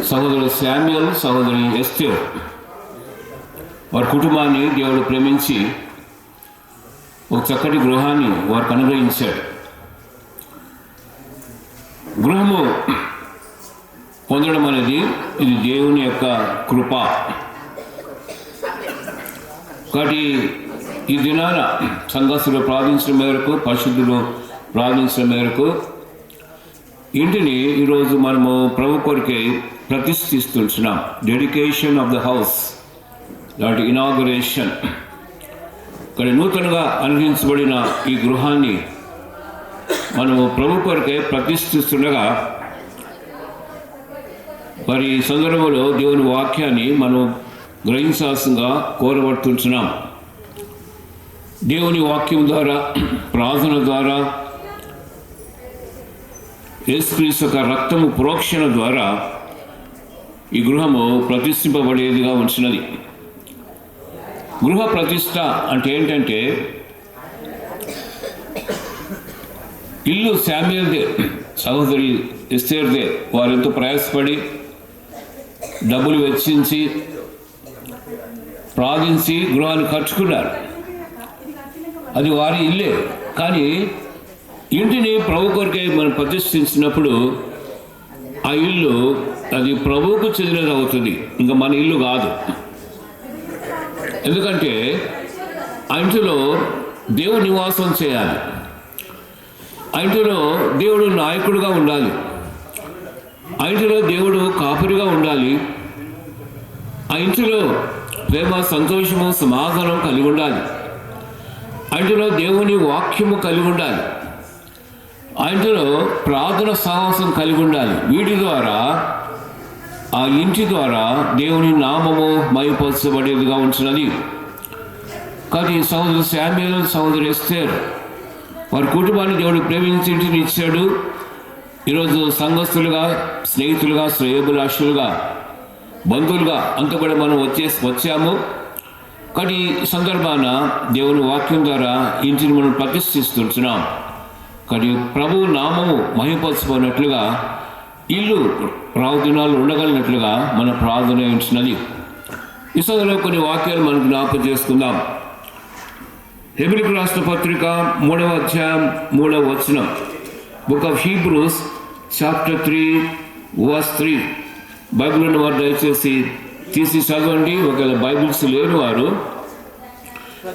సహోదరుడు శామ్యూయల్, సహోదరి ఎస్తేర్ వారి కుటుంబాన్ని దేవుడు ప్రేమించి ఒక చక్కటి గృహాన్ని వారికి అనుగ్రహించాడు. గృహము పొందడం అనేది ఇది దేవుని యొక్క కృప. కాబట్టి ఈ దినాన సంఘస్థులు ప్రార్థించిన మేరకు, పరిశుద్ధులు ప్రార్థించిన మేరకు ఇంటిని ఈరోజు మనము ప్రభు కొరికే ప్రతిష్ఠిస్తున్నాం. డెడికేషన్ ఆఫ్ ద హౌస్, దాటి ఇనాగరేషన్. ఇక్కడ నూతనంగా అనుగ్రహించబడిన ఈ గృహాన్ని మనము ప్రభు కొరికే ప్రతిష్ఠిస్తుండగా మరి ఈ సందర్భంలో దేవుని వాక్యాన్ని మనం గ్రహించాల్సిందిగా కోరబడుతున్నాం. దేవుని వాక్యం ద్వారా, ప్రార్థన ద్వారా, యేసుక్రీస్తు యొక్క రక్తము ప్రోక్షణ ద్వారా ఈ గృహము ప్రతిష్ఠింపబడేదిగా ఉంచినది. గృహ ప్రతిష్ట అంటే ఏంటంటే, ఇల్లు శామ్యూయల్దే, సహోదరి ఎస్తేర్దే. వారెంతో ప్రయాసపడి డబ్బులు వెచ్చించి ప్రార్థించి గృహాన్ని కట్టుకున్నారు. అది వారి ఇల్లే. కానీ ఇంటిని ప్రభు కొరకే మనం ప్రతిష్ఠించినప్పుడు ఆ ఇల్లు అది ప్రభువుకు చెందినది అవుతుంది, ఇంకా మన ఇల్లు కాదు. ఎందుకంటే ఆ ఇంటిలో దేవుడు నివాసం చేయాలి, ఆ ఇంటిలో దేవుడు నాయకుడిగా ఉండాలి, ఆ ఇంటిలో దేవుడు కాపురిగా ఉండాలి, ఆ ఇంటిలో ప్రేమ, సంతోషము, సమాధానం కలిగి ఉండాలి, ఆ ఇంటిలో దేవుని వాక్యము కలిగి ఉండాలి, ఆ ఇంటిలో ప్రార్థన సాహసం కలిగి ఉండాలి. వీటి ద్వారా, ఆ ఇంటి ద్వారా దేవుని నామము మహిమపరచబడేదిగా ఉంటున్నది. కానీ సహోదరు శామ్యూయల్, సహోదరు ఎస్తేర్ వారి కుటుంబాన్ని దేవుడు ప్రేమించి ఇంటిని ఇచ్చాడు. ఈరోజు సంఘస్థులుగా, స్నేహితులుగా, శ్రేయోభిలాషులుగా, బంధువులుగా అంతా కూడా మనం వచ్చాము. కానీ ఈ సందర్భాన దేవుని వాక్యం ద్వారా ఇంటిని మనం ప్రతిష్ఠిస్తున్నాం. కానీ ప్రభు నామము మహిమపరచుకున్నట్లుగా ఇల్లు రావు దినాలు ఉండగలిగినట్లుగా మన ప్రార్థన ఉంచినది. ఈ సమయంలో కొన్ని వాక్యాలు మనం జ్ఞాపకం చేసుకుందాం. హెబ్రీయులకు రాసిన పత్రిక 3వ అధ్యాయం 3వ వచనం. Book of Hebrews chapter 3 verse 3. Bible ఉన్న వారు దయచేసి తీసి చదవండి. ఒకవేళ బైబిల్స్ లేని వారు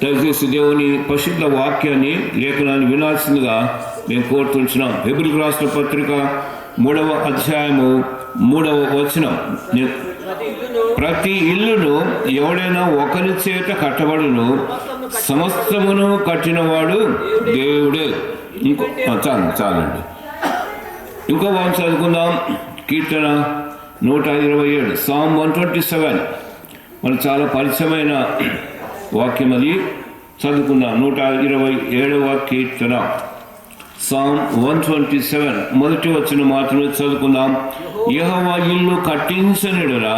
దయచేసి దేవుని పరిశుద్ధ వాక్యాన్ని, లేఖనాన్ని వినాల్సిందిగా మేము కోరుతుంటున్నాం. హెబ్రీయులకు రాసిన పత్రిక 3వ అధ్యాయము 3వ వచనం. ప్రతి ఇల్లును ఎవడైనా ఒకరి చేత కట్టబడును, సమస్తమును కట్టినవాడు దేవుడే. చాలండి. ఇంకో వాక్యం చదువుకుందాం. కీర్తన 127, Psalm 127. మనకు చాలా పరిచయమైన వాక్యం అది. చదువుకుందాం. 127వ కీర్తన, Psalm 127 మొదటి వచనం మాత్రమే చదువుకుందాం. యెహోవా ఇల్లు కట్టించనిడలా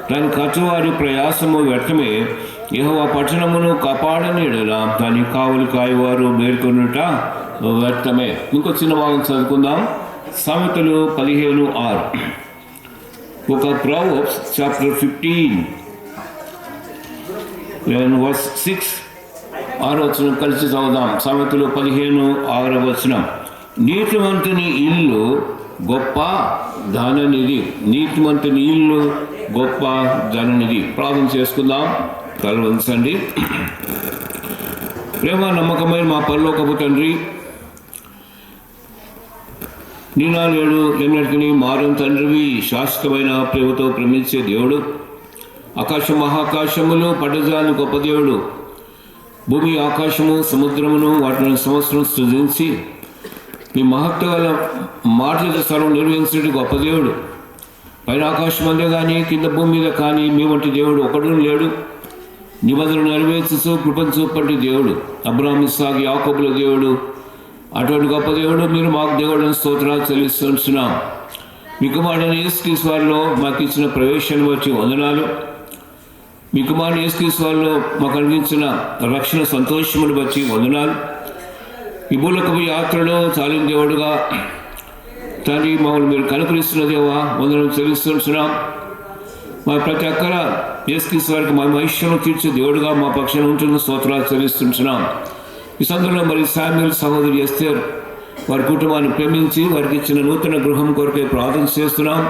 దాని కట్టువారి ప్రయాసము వ్యర్థమే. యెహోవా పట్టణమును కాపాడనిడలా దాని కావలి కాయవారు మేల్కొనుట వ్యర్థమే. ఇంకో చిన్న భాగం చదువుకుందాం. సామెతలు 15:6. ఒక Proverbs chapter 15 verse 6, 6వ వచనం కలిసి చదువుదాం. సామెతలు 15:6వ వచనం. నీతిమంతుని ఇల్లు గొప్ప ధననిధి. నీతిమంతుని ఇల్లు గొప్ప ధననిధి. ప్రార్థన చేసుకుందాం. కలవంచండి. ప్రేమ నమ్మకమైన మా పరలోకపు తండ్రి, నీనాడు ఎన్నటికీ మారం తండ్రివి, శాశ్వతమైన ప్రేమతో ప్రేమించే దేవుడు, ఆకాశ మహాకాశములు పడ్డజాని గొప్ప దేవుడు, భూమి ఆకాశము సముద్రమును వాటిని సంవత్సరం సృజించి మీ మహత్వ గల మాటలతో సర్వం నిర్వహించే గొప్ప దేవుడు. పైన ఆకాశం అందే కానీ కింద భూమి మీద కానీ మీ వంటి దేవుడు ఒకడు లేడు. నిబంధన నెరవేర్చు కృపను చూపండి దేవుడు, అబ్రాహాము, ఇస్సాకు, యాకోబుల దేవుడు, అటువంటి గొప్ప దేవుడు మీరు మాకు దేవుడు స్తోత్రాలు చెల్లిస్తున్నాం. మీ కుమారుడైన యేసుక్రీస్తు వారిలో మాకు ఇచ్చిన ప్రవేశాన్ని బట్టి వందనాలు. మీ కుమారుడు యేసుక్రీస్తు వారిలో మాకు అందించిన రక్షణ సంతోషమును బట్టి వందనాలు. ఈ భూలోకపు యాత్రలో చాలిన దేవుడుగా తండ్రి, మమ్మల్ని మీరు కనుకరిస్తున్న దేవా వందనం చెల్లిస్తున్నాం. మా ప్రతి ఒక్కర యేసుక్రీస్తు వారికి మా మహిషను తీర్చే దేవుడుగా మా పక్షాన ఉంటున్న స్తోత్రాలు చెల్లిస్తున్నాం. ఈ సందర్భంలో మరి శామ్యూల్ సహోదరి ఎస్తేర్ వారి కుటుంబాన్ని ప్రేమించి వారికి ఇచ్చిన నూతన గృహం కొరకే ప్రార్థన చేస్తున్నాం.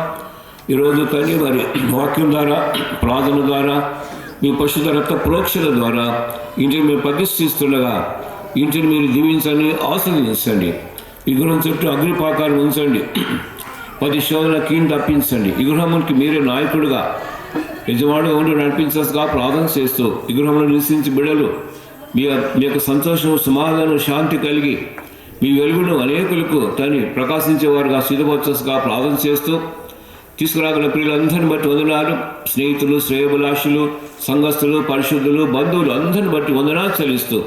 ఈరోజు తండ్రి మరి వాక్యం ద్వారా, ప్రార్థన ద్వారా, మీ పరిశుద్ధ రక్త ప్రోక్షణ ద్వారా ఇంటిని మీరు ప్రతిష్ఠిస్తుండగా ఇంటిని మీరు దీవించండి, ఆశీర్వదించండి. ఈ గృహం చుట్టూ అగ్నిపాకారం ఉంచండి, 10 శోధన కీని తప్పించండి. ఈ గృహానికి మీరే నాయకుడుగా, యజమానుగా ఉండి నడిపించగా ప్రార్థన చేస్తూ ఈ గృహంలో నివసించి బిడ్డలు మీ యొక్క సంతోషం, సమాధానం, శాంతి కలిగి మీ వెలుగును అనేకులకు తని ప్రకాశించేవారుగా సిద్ధపరచగా ప్రార్థన చేస్తూ తీసుకురాగల ప్రియులందరిని బట్టి వందనాలు. స్నేహితులు, శ్రేయోభిలాషులు, సంఘస్థులు, పరిశుద్ధులు, బంధువులు అందరిని బట్టి వందనాలు చెల్లిస్తూ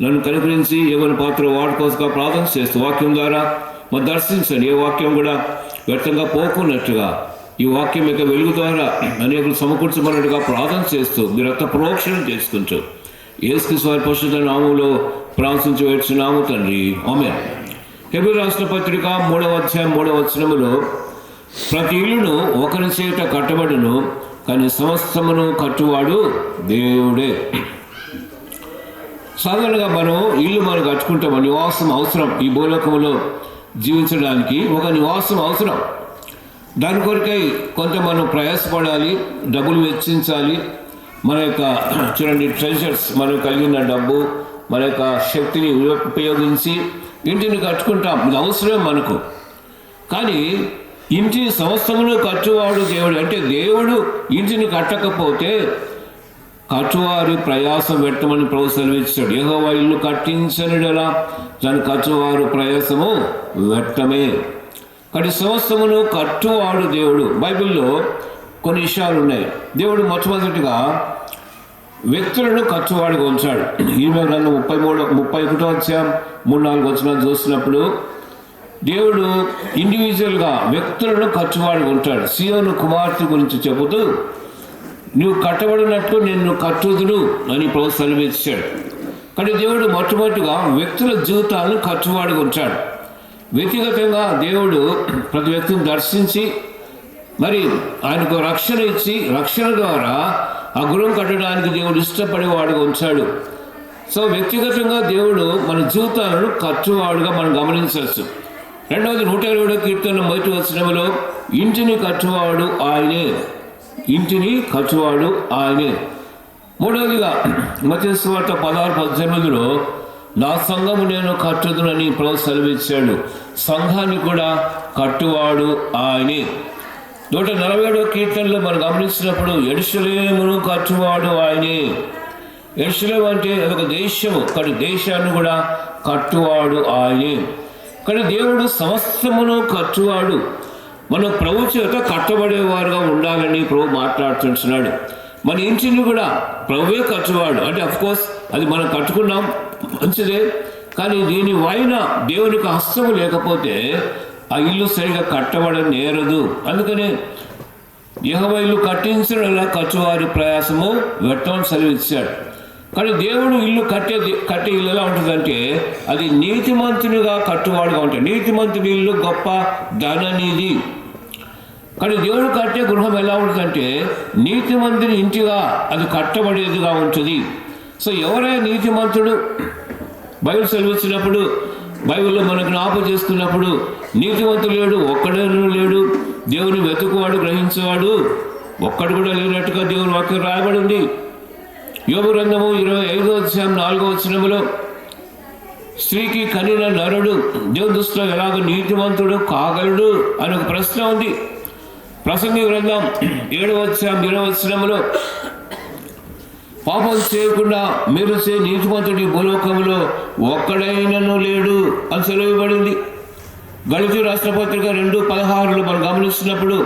నన్ను కనుకరించి ఏమైనా పాత్ర వాడుకోసగా ప్రార్థన చేస్తూ వాక్యం ద్వారా మరి దర్శించండి. ఏ వాక్యం కూడా వ్యర్థంగా పోకున్నట్టుగా ఈ వాక్యం యొక్క వెలుగు ద్వారా అనేకులు సమకూర్చమన్నట్టుగా ప్రార్థన చేస్తూ మీరు రక్త ప్రోక్షణ చేసుకుంటూ యేసుక్రీస్తు వారి పరిశుద్ధ నామములో ప్రార్థించి వేడుచున్నాము తండ్రి, ఆమేన్. హెబ్రీ రాసిన పత్రిక 3వ అధ్యాయం 3వ వచనములో ప్రతి ఇల్లును ఒకరి చేత కట్టబడును, కానీ సమస్తమును కట్టువాడు దేవుడే. సాధారణంగా మనం ఇల్లు మనం కట్టుకుంటాం, నివాసం అవసరం. ఈ భూలోకంలో జీవించడానికి ఒక నివాసం అవసరం. దాని కొరకై కొంత మనం ప్రయాసపడాలి, డబ్బులు వెచ్చించాలి. మన యొక్క చూడండి ట్రెజర్స్, మనం కలిగిన డబ్బు, మన యొక్క శక్తిని ఉపయోగించి ఇంటిని కట్టుకుంటాం. ఇది అవసరం మనకు. కానీ ఇంటి సమస్తమును కట్టువాడు దేవుడు. అంటే దేవుడు ఇంటిని కట్టకపోతే కట్టువారి ప్రయాసం పెట్టమని ప్రభు సెలవిచ్చాడు. యెహోవా ఇల్లు కట్టించనిడలా దాని కట్టువారు ప్రయాసము వ్యర్థమే. కానీ సమస్తమును కట్టువాడు దేవుడు. బైబిల్లో కొన్ని విషయాలు ఉన్నాయి. దేవుడు మొట్టమొదటిగా వ్యక్తులను కట్టువాడుగా ఉంచాడు. ఈమె గ్రంథం 31వ అధ్యాయం 3-4 వచనాలు చూసినప్పుడు దేవుడు ఇండివిజువల్గా వ్యక్తులను కట్టువాడుగా ఉంటాడు. సీయోను కుమార్తె గురించి చెబుతూ నువ్వు కట్టబడినట్టు నిన్ను కట్టుదును అని ప్రభు సెలవిచ్చాడు. కానీ దేవుడు మొట్టమొదటిగా వ్యక్తుల జీవితాలను కట్టువాడుగా ఉంచాడు. వ్యక్తిగతంగా దేవుడు ప్రతి వ్యక్తిని దర్శించి మరి ఆయనకు రక్షణ ఇచ్చి రక్షణ ద్వారా ఆ గృహం కట్టడానికి దేవుడు ఇష్టపడేవాడుగా ఉంచాడు. సో వ్యక్తిగతంగా దేవుడు మన జీవితాలను కట్టువాడుగా మనం గమనించవచ్చు. రెండవది 120వ కీర్తన 1వ వచనములో ఇంటిని కట్టువాడు ఆయనే, ఇంటిని కట్టువాడు ఆయనే. మూడవదిగా మత్తయి సువార్త 16:18లో నా సంఘము నేను కట్టుదునని ప్రభు సెలవిచ్చాడు. సంఘాన్ని కూడా కట్టువాడు ఆయనే. 147వ కీర్తనలో మనం గమనించినప్పుడు యెరూషలేమును కట్టువాడు ఆయనే. యెరూషలేము అంటే అదొక దేశము, కానీ దేశాన్ని కూడా కట్టువాడు ఆయనే. కానీ దేవుడు సమస్తమును కట్టువాడు. మనం ప్రభు చేత కట్టబడేవారుగా ఉండాలని ప్రభు మాట్లాడుతున్నాడు. మన ఇంటిని కూడా ప్రభువే కట్టువాడు. అంటే అఫ్కోర్స్ అది మనం కట్టుకున్నాం, మంచిదే. కానీ దీని పైన దేవునికి హస్తము లేకపోతే ఆ ఇల్లు సరిగా కట్టబడని నేరదు. అందుకనే యెహోవా ఇల్లు కట్టించడం కట్టువారి ప్రయాసము వ్యర్థమని సెలవిచ్చాడు. కానీ దేవుడు ఇల్లు కట్టే ఇల్లు ఎలా ఉంటుందంటే అది నీతిమంతునిగా కట్టువాడుగా ఉంటాయి. నీతిమంతుని ఇల్లు గొప్ప ధననిధి. కానీ దేవుడు కట్టే గృహం ఎలా ఉంటుందంటే నీతిమంతుని ఇంటిగా అది కట్టబడేదిగా ఉంటుంది. సో ఎవరైనా నీతిమంతుడు బైబిల్ సెలవిచ్చినప్పుడు, బైబిల్లో మనకు జ్ఞాపకం చేసుకున్నప్పుడు నీతిమంతుడు లేడు, ఒక్కడేనూ లేడు. దేవుని వెతుకువాడు, గ్రహించేవాడు ఒక్కడు కూడా లేనట్టుగా దేవుని వాక్యం రాయబడి ఉంది. యోబు గ్రంథము 25వ అధ్యాయం 4వ వచనములో స్త్రీకి కనిన నరుడు దేవుని దృష్టిలో ఎలాగో నీతిమంతుడు కాగలడు అని ఒక ప్రశ్న ఉంది. ప్రసంగి గ్రంథం 7వ అధ్యాయం 20వ వచనములో పాపం చేయకుండా మీరు నీతిమంతుడి భూలోకములో ఒక్కడైనను లేడు అని సెలవుబడింది. గళితీ రాష్ట్ర పత్రిక 2:16లో మనం గమనిస్తున్నప్పుడు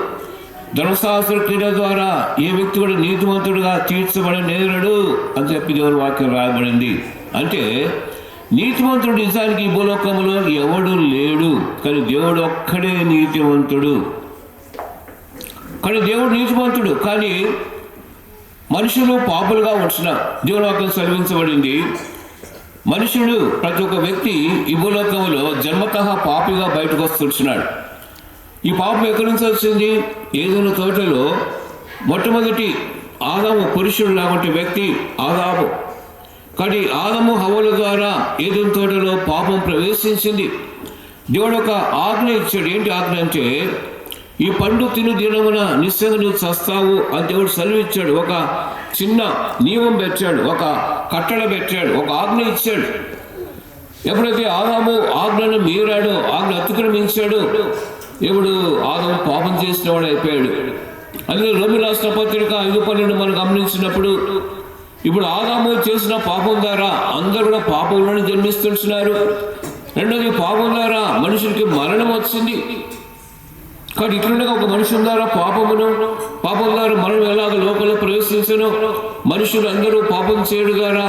ధర్మశాస్త్ర క్రీడ ద్వారా ఏ వ్యక్తి కూడా నీతిమంతుడుగా తీర్చబడి నేరడు అని చెప్పి దేవుని వాక్యం రాయబడింది. అంటే నీతిమంతుడు నిజానికి ఈ భూలోకంలో ఎవడు లేడు, కానీ దేవుడు ఒక్కడే నీతిమంతుడు. కానీ దేవుడు నీతిమంతుడు, కానీ మనుషులు పాపులుగా ఉంచిన దేవుని వాక్యం సెలవించబడింది. మనుషుడు ప్రతి ఒక్క వ్యక్తి ఈ భూలోకంలో జన్మతః పాపిగా బయటకు వస్తున్నాడు. ఈ పాపం ఎక్కడి నుంచి వచ్చింది? ఏదైనా తోటలో మొట్టమొదటి ఆదాము పురుషుడు లాంటి వ్యక్తి ఆదాము. కానీ ఆదాము హవ్వల ద్వారా ఏదైనా తోటలో పాపం ప్రవేశించింది. దేవుడు ఒక ఆజ్ఞ ఇచ్చాడు. ఏంటి ఆజ్ఞ అంటే, ఈ పండు తిను దినమున నిశ్చయంగా నువ్వు చస్తావు అని దేవుడు సెలవిచ్చాడు. ఒక చిన్న నియమం పెట్టాడు, ఒక కట్టడ పెట్టాడు, ఒక ఆజ్ఞ ఇచ్చాడు. ఎప్పుడైతే ఆదాము ఆజ్ఞను మీరాడో, ఆజ్ఞ అతిక్రమించాడు, ఇప్పుడు ఆదాము పాపం చేసిన వాడు అయిపోయాడు. అందుకే రోమీయులకు రాసిన పత్రిక 5:12 మనం గమనించినప్పుడు, ఇప్పుడు ఆదాము చేసిన పాపం ద్వారా అందరూ కూడా పాపంలోనే జన్మిస్తున్నారు. రెండోది, పాపం ద్వారా మనుషులకి మరణం వచ్చింది. కానీ ఇట్లుండగా ఒక మనిషి ద్వారా పాపం ద్వారా మరణం ఎలాగ లోపల ప్రవేశించను, మనుషులు అందరూ పాపం చేయడం ద్వారా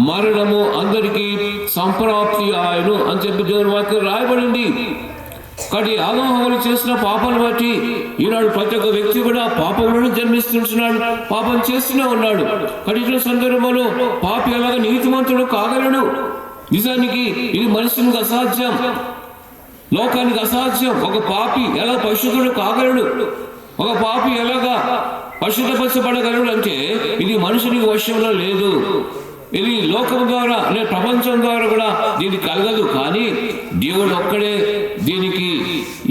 మరణము అందరికీ సంప్రాప్తి ఆయను అని చెప్పి దేవుని వాక్యం రాయబడింది. కానీ ఆదాము హవ్వలు చేసిన పాపాన్ని బట్టి ఈనాడు ప్రతి ఒక్క వ్యక్తి కూడా పాపంలోనే జన్మిస్తున్నాడు, పాపం చేస్తూనే ఉన్నాడు. కానీ ఇటువంటి సందర్భంలో పాపి ఎలాగ నీతిమంతుడు కాగలడు? నిజానికి ఇది మనుషునికి అసాధ్యం, లోకానికి అసాధ్యం. ఒక పాపి ఎలా పరిశుద్ధుడు కాగలడు? ఒక పాపి ఎలాగా పరిశుద్ధపరచబడగలడు అంటే ఇది మనుషునికి వశంలో లేదు. ఇది లోకం ద్వారా లేదా ప్రపంచం ద్వారా కూడా దీనికి కలగదు. కానీ దేవుడు ఒక్కడే దీనికి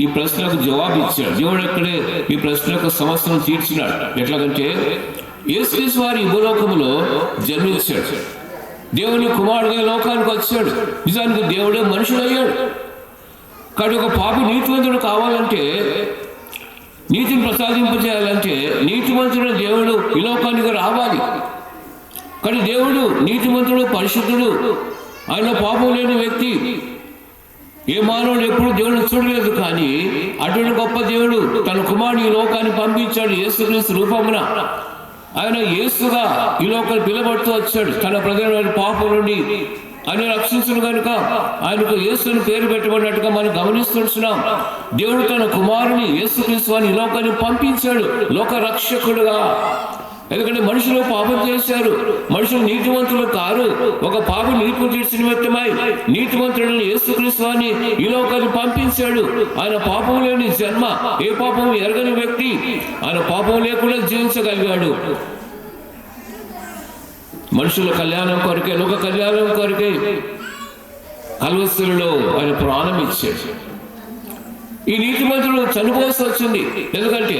ఈ ప్రశ్నకు జవాబు ఇచ్చాడు. దేవుడు ఒక్కడే ఈ ప్రశ్నకు సమస్యను తీర్చినాడు. ఎట్లాగంటే, యేసుక్రీస్తు వారి భూలోకములో జన్మించాడు, దేవుని కుమారుడుగా లోకానికి వచ్చాడు. నిజానికి దేవుడే మనుషులయ్యాడు. కానీ ఒక పాపి నీతివంతుడు కావాలంటే, నీతిని ప్రసాదింపజేయాలంటే నీతివంతుడు దేవుడు ఈ లోకానికి రావాలి. కానీ దేవుడు నీతిమంతుడు, పరిశుద్ధుడు, ఆయన పాపం లేని వ్యక్తి. ఏ మానవుడు ఎప్పుడు దేవుడిని చూడలేదు. కానీ అటువంటి గొప్ప దేవుడు తన కుమారుడు ఈ లోకాన్ని పంపించాడు యేసుక్రీస్తు రూపమున. ఆయన యేసుగా ఈ లోకాన్ని పిలబడుతూ వచ్చాడు. తన ప్రజల పాపం నుండి ఆయన రక్షించను కనుక ఆయనకు యేసుని పేరు పెట్టబడినట్టుగా మనం గమనిస్తున్నాం. దేవుడు తన కుమారుని యేసుక్రీస్తు వారిని ఈ లోకాన్ని పంపించాడు లోక రక్షకుడుగా. ఎందుకంటే మనుషులు పాపం చేశారు, మనుషులు నీతివంతులు కారు. ఒక పాపం నీతిని తీర్చిన నిమిత్తమై నీతివంతుడిని యేసుక్రీస్తు వారిని ఈ లోకాన్ని పంపించాడు. ఆయన పాపం లేని జన్మ, ఏ పాపం ఎరగని వ్యక్తి, ఆయన పాపం లేకుండా జీవించగలిగాడు. మనుషుల కళ్యాణం కొరకే, లోక కళ్యాణం కొరకే కల్వరిలో ఆయన ప్రాణం ఇచ్చాడు. ఈ నీతిమంతుడు చనిపోవాల్సి వచ్చింది. ఎందుకంటే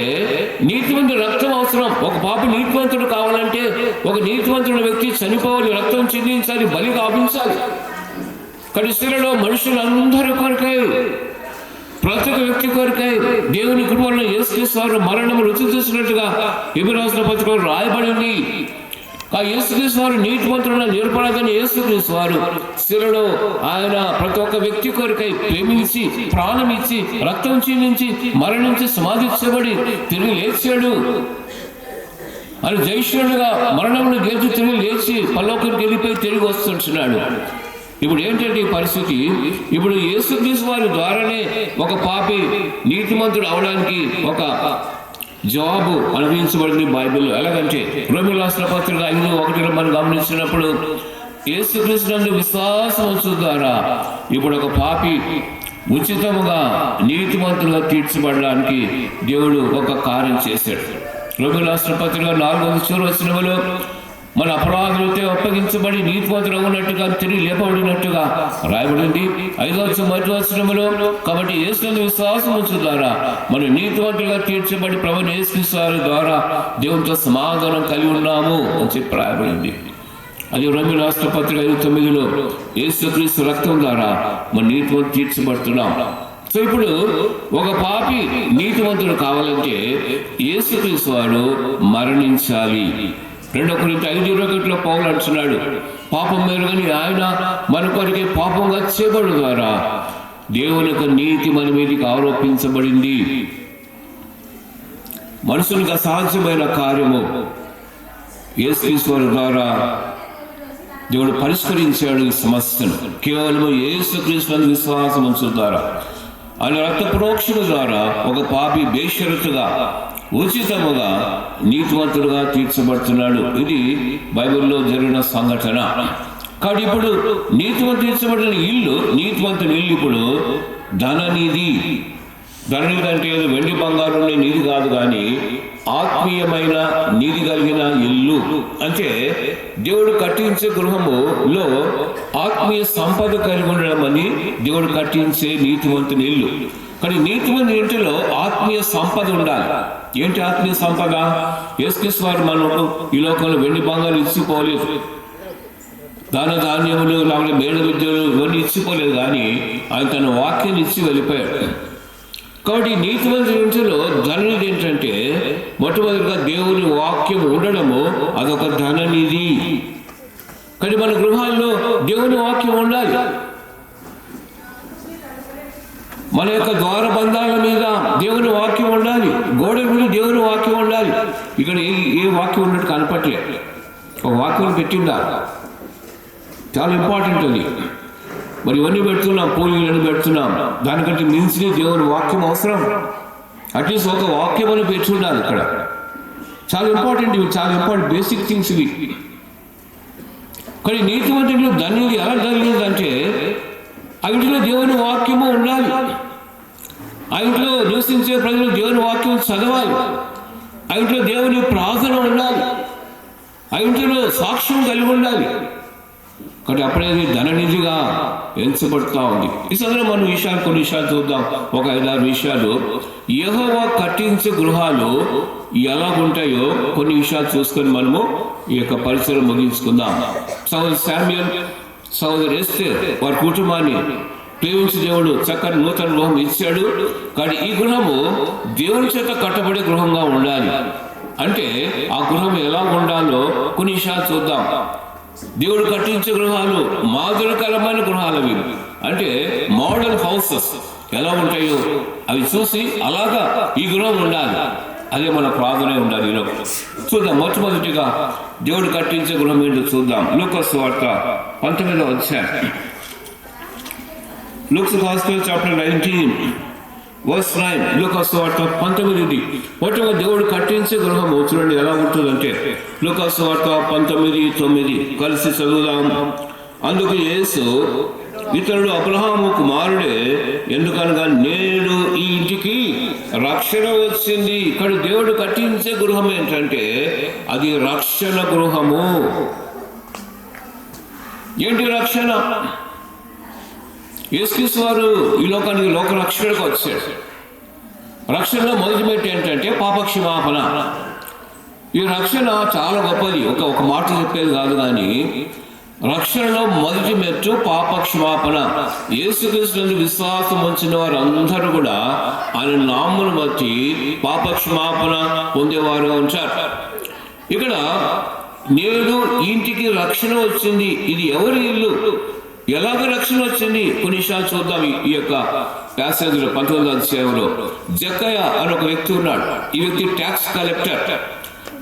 నీతిమంతుడు రక్తం అవసరం. ఒక పాపి నీతివంతుడు కావాలంటే ఒక నీతివంతుడు వ్యక్తి చనిపోవాలి, రక్తం చిందించాలి, బలి గావించాలి. కానీ స్త్రీలో మనుషులందరి కొరకై, ప్రతి ఒక్క వ్యక్తి కొరకై దేవుని కృపలో యేసుక్రీస్తు వారు మరణము రుచి చూసినట్టుగా ఎబ్రాయీయులకు రాసిన పత్రికలో రాయబడింది. ఆ యేసుక్రీస్తు వారు నీతిమంతుడుగా నిలబడదని యేసుక్రీస్తు వారు శిలలో ఆయన ప్రతి ఒక్క వ్యక్తి కొరకై ప్రేమించి, ప్రాణం ఇచ్చి, రక్తం చిందించి, మరణించి, సమాధించబడి తిరిగి లేచాడు. ఆయన జైష్ణుడుగా మరణంలో గెలిచి తిరిగి లేచి పరలోకానికి వెళ్ళిపోయి తిరిగి వస్తున్నాడు. ఇప్పుడు ఏంటంటే ఈ పరిస్థితి, ఇప్పుడు యేసుక్రీస్తు వారి ద్వారానే ఒక పాపి నీతిమంతుడు అవడానికి ఒక జవాబు అనుభవించబడింది బైబిల్లో. ఎలాగంటే రోమీయులకు రాసిన పత్రిక 5:1 మనం గమనించినప్పుడు, యేసుక్రీస్తు నందు విశ్వాసం ఉంచు ద్వారా ఇప్పుడు ఒక పాపి ఉచితముగా నీతిమంతులుగా తీర్చబడడానికి దేవుడు ఒక కార్యం చేశాడు. రోమీయులకు రాసిన పత్రిక 4:4 మన అపరాధులతో అప్పగించబడి నీతిమంతులు ఉన్నట్టుగా తిరిగి లేపబడినట్టుగా రాయబడింది. 5:1 కాబట్టి యేసునందు విశ్వాసం ఉంచు ద్వారా మనం నీతిమంతులుగా తీర్చబడి ప్రభువైన యేసుక్రీస్తు వారి ద్వారా దేవునితో సమాధానం కలిగి ఉన్నాము అని చెప్పి రాయబడింది. అది రోమీయులకు రాసిన పత్రిక 5:9 యేసుక్రీస్తు రక్తం ద్వారా మన నీతిమంతులు తీర్చబడుతున్నాం. సో ఇప్పుడు ఒక పాపి నీతిమంతుడు కావాలంటే యేసుక్రీస్తు వారు మరణించాలి. 2 కొరింథీ 5:21 పౌలు అంటున్నాడు, పాపం మెరుగని ఆయన మన కొరకే పాపంగా చేయబడు ద్వారా దేవుని యొక్క నీతి మన మీదకి ఆరోపించబడింది. మనుషునికి అసాధ్యమైన కార్యము యేసుక్రీస్తు వారి ద్వారా దేవుడు పరిష్కరించాడు ఈ సమస్యను. కేవలం యేసుక్రీస్తు నందు విశ్వాసం ఉంచు ద్వారా, ఆయన రక్త ప్రోక్షణ ద్వారా ఒక పాపి బేషరతుగా ఉచితముగా నీతివంతుడుగా తీర్చబడుతున్నాడు. ఇది బైబిల్లో జరిగిన సంఘటన. కాబట్టి ఇప్పుడు నీతివంతుడు తీర్చబడిన ఇల్లు, నీతివంతుని ఇల్లు ఇప్పుడు ధననిధి. ధననిధి అంటే ఏదో వెండి బంగారు ఉండే నీతి కాదు, కానీ ఆత్మీయమైన నీతి కలిగిన ఇల్లు. అంటే దేవుడు కట్టించే గృహములో ఆత్మీయ సంపద కలిగి ఉండడం అని దేవుడు కట్టించే నీతివంతుని ఇల్లు. కానీ నీతివంతుని ఇంటిలో ఆత్మీయ సంపద ఉండాలి. ఏంటి ఆత్మీయ సంపద? యేసుక్రీస్తు వారు మనకు ఈ లోకంలో వెండి బంగారు ఇచ్చిపోలేదు, దాన ధాన్యములు లేకపోతే మేడ విద్యలు ఇవన్నీ ఇచ్చిపోలేదు, కానీ ఆయన తన వాక్యాన్ని ఇచ్చి వెళ్ళిపోయాడు. కాబట్టి నీతివంతుని ఇంటిలో ధననిధి ఏంటంటే మొట్టమొదటిగా దేవుని వాక్యం ఉండడము, అదొక ధననిధి. కానీ మన గృహాల్లో దేవుని వాక్యం ఉండాలి. మన యొక్క ద్వారబంధాల మీద దేవుని వాక్యం ఉండాలి, గోడల మీద దేవుని వాక్యం ఉండాలి. ఇక్కడ ఏ వాక్యం ఉన్నట్టు కనపట్లేదు. ఒక వాక్యం పెట్టిండాలి, చాలా ఇంపార్టెంట్ అది. మరి ఇవన్నీ పెడుతున్నాం, పూజలను పెడుతున్నాం, దానికంటే మించి దేవుని వాక్యం అవసరం. అట్లీస్ట్ ఒక వాక్యం అని పెట్టి ఉండాలి. ఇక్కడ చాలా ఇంపార్టెంట్, ఇవి చాలా ఇంపార్టెంట్ బేసిక్ థింగ్స్ ఇవి. కానీ నీతివంతులు ధన్యులు ఎలా ధన్యులు అంటే ఆ ఇంట్లో దేవుని వాక్యము ఉండాలి. ఆ ఇంట్లో నివసించే ప్రజలు దేవుని వాక్యం చదవాలి. ఆ ఇంట్లో దేవుని ప్రార్థన ఉండాలి. ఆ ఇంట్లో సాక్ష్యం కలిగి ఉండాలి. కాబట్టి అప్పుడేది ధననిధిగా ఎంచబడుతూ ఉంది. ఈ సందర్భంలో మనం కొన్ని విషయాలు చూద్దాం. ఒక 5-6 విషయాలు. యెహోవా కట్టించే గృహాలు ఎలా ఉంటాయో కొన్ని విషయాలు చూసుకొని మనము ఈ యొక్క పరిచయం ముగించుకుందాం. సహోదరు శామ్యూయల్, సహోదరు ఎస్తేర్ వారి కుటుంబాన్ని ప్రేమించి దేవుడు చక్కని నూతన గృహం ఇచ్చాడు. కానీ ఈ గృహము దేవుని చేత కట్టబడే గృహంగా ఉండాలి. అంటే ఆ గృహం ఎలా ఉండాలో కొన్ని విషయాలు చూద్దాం. దేవుడు కట్టించే గృహాలు మాదిరికరమైన గృహాలు అవి. అంటే మోడల్ హౌసెస్ ఎలా ఉంటాయో అవి చూసి అలాగా ఈ గృహం ఉండాలి. అదే మన ప్రార్థనే ఉండాలి. ఈరోజు చూద్దాం. మొట్టమొదటిగా దేవుడు కట్టించే గృహం ఏంటో చూద్దాం. లూకా సువార్త 19వ అధ్యాయం. Luke's Gospel chapter 19 verse 9. లూకా సువార్త 19. మొట్టమొదటి దేవుడు కట్టించే గృహము చూడండి ఎలా ఉంటుందంటే లూకా సువార్త 19:9 కలిసి చదువుదాం. అందుకు యేసు ఇతరుడు అబ్రహాము కుమారుడే, ఎందుకనగా నేడు ఈ ఇంటికి రక్షణ వచ్చింది. ఇక్కడ దేవుడు కట్టించే గృహం ఏంటంటే అది రక్షణ గృహము. ఏంటి రక్షణ? యేసుక్రీస్తు వారు ఈ లోకానికి లోక రక్షణకు వచ్చాడు. రక్షణలో మొదటి మెట్టు ఏంటంటే పాపక్షమాపణ. ఈ రక్షణ చాలా గొప్పది, ఒక మాట చెప్పేది కాదు. కానీ రక్షణలో మొదటి మెట్టు పాపక్షమాపణ. యేసుక్రీస్తునందు విశ్వాసం ఉంచిన వారందరూ కూడా ఆయన నామమును బట్టి పాపక్షమాపణ పొందేవారుగా ఉంటారు. ఇక్కడ నేడు ఇంటికి రక్షణ వచ్చింది. ఇది ఎవరి ఇల్లు? ఎలాగ రక్షణ వచ్చింది? కొన్ని విషయాలు చూద్దాం. ఈ యొక్క ప్యాసేజ్లో 19వ అధ్యాయంలో జక్కయ్య అని ఒక వ్యక్తి ఉన్నాడు. ఈ వ్యక్తి ట్యాక్స్ కలెక్టర్,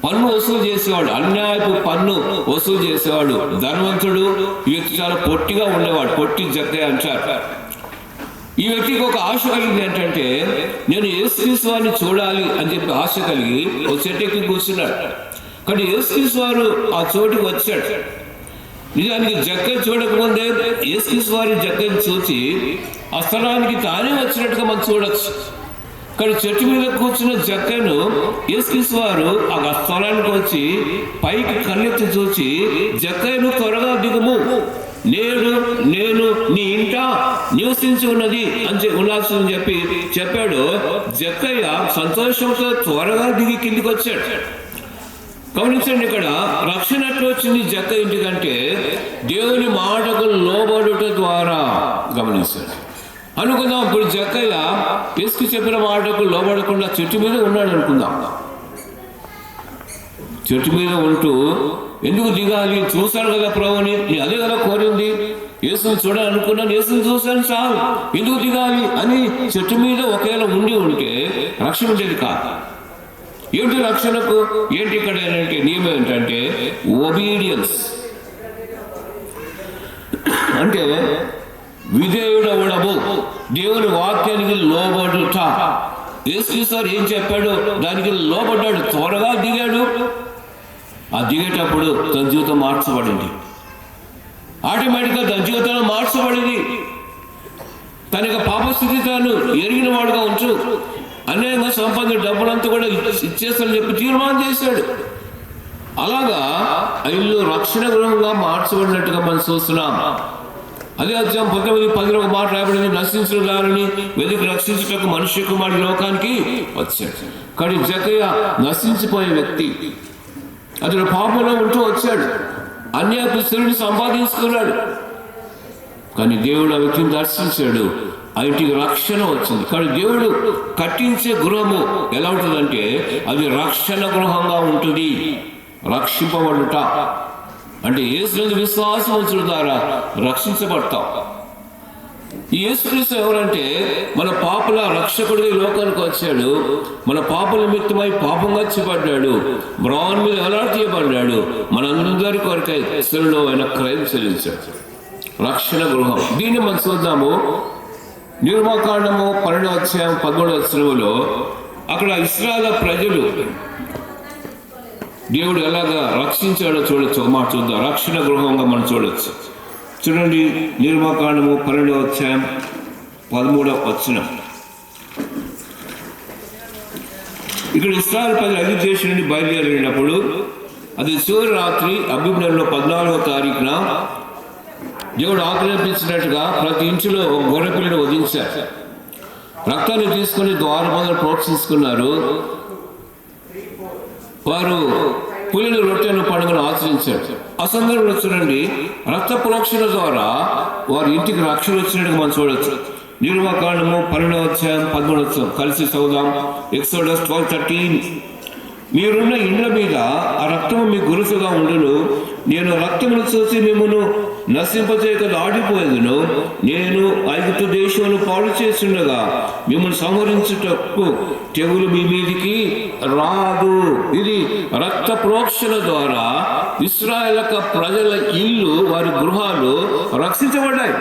పన్ను వసూలు చేసేవాడు, అన్యాయపు పన్ను వసూలు చేసేవాడు, ధనవంతుడు. ఈ వ్యక్తి చాలా పొట్టిగా ఉండేవాడు, పొట్టి జక్కయ్య అంటారు. ఈ వ్యక్తికి ఒక ఆశ కలిగింది ఏంటంటే నేను యేసుక్రీస్తు వారిని చూడాలి అని చెప్పి ఆశ కలిగి ఒక చెట్టు ఎక్కి కూర్చున్నాడు. కానీ యేసుక్రీస్తు వారు ఆ చోటుకు వచ్చాడు. నిజానికి జక్కయ్య చూడకముందే యేసుక్రీస్తు వారి జక్కయ్యను చూసి ఆ స్థలానికి తానే వచ్చినట్టుగా మనం చూడొచ్చు. కానీ చెట్టు మీద కూర్చున్న జక్కయ్యను యేసుక్రీస్తు వారు ఆ స్థలానికి వచ్చి పైకి కన్నెత్తి చూసి జక్కయ్యను త్వరగా దిగుము, నేడు నేను నీ ఇంట నివసించి ఉన్నది అని ఉండాల్సిందని చెప్పాడు. జక్కయ్య సంతోషంతో త్వరగా దిగి కిందికి వచ్చాడు. గమనించండి, ఇక్కడ రక్షణ ఎట్లా వచ్చింది జక్కయ్య ఇంటికంటే దేవుని మాటకు లోబడుట ద్వారా. గమనించండి. అనుకుందాం ఇప్పుడు జక్కయ్య యేసుకు చెప్పిన మాటకు లోబడకుండా చెట్టు మీద ఉన్నాడు అనుకుందాం. చెట్టు మీద ఉంటూ ఎందుకు దిగాలి? చూశాను కదా ప్రభుని, నేను అదే కదా కోరింది, యేసుని చూడాలనుకున్నాను, యేసుని చూశాను చాలు, ఎందుకు దిగాలి అని చెట్టు మీద ఒకవేళ ఉండి ఉంటే రక్షణ ఉండేది కాదు. ఏంటి రక్షణకు? ఏంటి ఇక్కడ ఏంటంటే నియమం ఏంటంటే ఒబీడియన్స్, అంటే విధేయుడవడము, దేవుని వాక్యానికి లోబడుట. యేసుక్రీస్తు వారు ఏం చెప్పాడు దానికి లోబడ్డాడు, త్వరగా దిగాడు. ఆ దిగేటప్పుడు తన జీవితం మార్చబడింది, ఆటోమేటిక్గా తన జీవితంలో మార్చబడింది. తన యొక్క పాపస్థితి తాను ఎరిగిన వాడుగా ఉంటూ అన్యాయంగా సంపాదించిన డబ్బులంతా కూడా ఇచ్చేస్తానని చెప్పి తీర్మానం చేశాడు. అలాగా ఆ ఇల్లు రక్షణ గృహంగా మార్చబడినట్టుగా మనం చూస్తున్నాం. అదే అధ్యాయం 19:10 ఒక మాట రాయబడింది, నశించిన దానిని వెతికి రక్షించుటకు మనుష్య కుమారుడు లోకానికి వచ్చాడు. కానీ జక్కయ్య నశించిపోయే వ్యక్తి, అతడు పాపంలో ఉంటూ వచ్చాడు, అన్యాయపు స్త్రీని సంపాదించుకున్నాడు. కానీ దేవుడు ఆ వ్యక్తిని దర్శించాడు, ఆ ఇంటికి రక్షణ వచ్చింది. కానీ దేవుడు కట్టించే గృహము ఎలా ఉంటుందంటే అది రక్షణ గృహంగా ఉంటుంది. రక్షింపబడుట అంటే యేసునందు విశ్వాసం ఉంచడం ద్వారా రక్షించబడతాం. ఈ యేసుక్రీస్తు ఎవరంటే మన పాపల రక్షకుడిగా లోకానికి వచ్చాడు, మన పాపల నిమిత్తమై పాపంగా చేయబడ్డాడు, బ్రాన్ మీద ఎలా తీయబడ్డాడు, మనందరి కొరకై శిలువలో ఆయన క్రయం చెల్లించాడు. రక్షణ గృహం దీన్ని మనం చూద్దాము. నిర్గమకాండము 12:13 అక్కడ ఇశ్రాయేలు ప్రజలు దేవుడు ఎలాగా రక్షించాడో చూడొచ్చు. ఒక మాట చూద్దాం, రక్షణ గృహంగా మనం చూడొచ్చు. చూడండి, నిర్గమకాండము 12:13 ఇక్కడ ఇశ్రాయేలు ప్రజలు ఐగుప్తు దేశం నుండి బయలుదేరినప్పుడు అది చివరి రాత్రి అబీబ్ నెలలో 14వ తారీఖున దేవుడు ఆజ్ఞాపించినట్టుగా ప్రతి ఇంటిలో ఒక గొర్రె పిల్లను వధించారు. రక్తాన్ని తీసుకుని ద్వారబంధులు ప్రోత్సహించుకున్నారు. వారు పులిని రొట్టెను పండుగను ఆచరించారు. ఆ సందర్భంలో చూడండి, రక్త ప్రోక్షణ ద్వారా వారి ఇంటికి రక్షణ వచ్చినట్టుగా మనం చూడొచ్చు. నిర్గమకాండము 12:13 కలిసి చదువుదాం. ఎక్సోడస్ 12:13 మీరున్న ఇండ్ల మీద ఆ రక్తము మీ గురుసుగా ఉండును, నేను రక్తమును చూసి మిమ్మల్ని నశింపచేయక దాడిపోయేదును, నేను ఐగుప్తు దేశమును పాడు చేస్తుండగా మిమ్మల్ని సంహరించుటకు తెగులు మీ మీదికి రాదు. ఇది రక్త ప్రోక్షణ ద్వారా ఇశ్రాయేలు ప్రజల ఇల్లు, వారి గృహాలు రక్షించబడ్డాయి.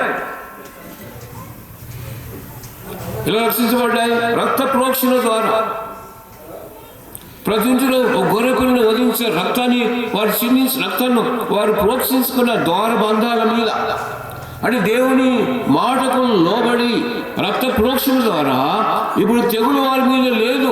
ఎలా రక్షించబడ్డాయి? రక్త ప్రోక్షణ ద్వారా. ప్రతి ఇంటిలో ఒక గొర్రె పిల్లను వధించారు, రక్తాన్ని వారు చిందించి రక్తాన్ని వారు ప్రోక్షించుకున్న ద్వారబంధాల మీద. అంటే దేవుని మాటకు లోబడి రక్త ప్రోక్షణ ద్వారా ఇప్పుడు తెగులు వారి మీద లేదు,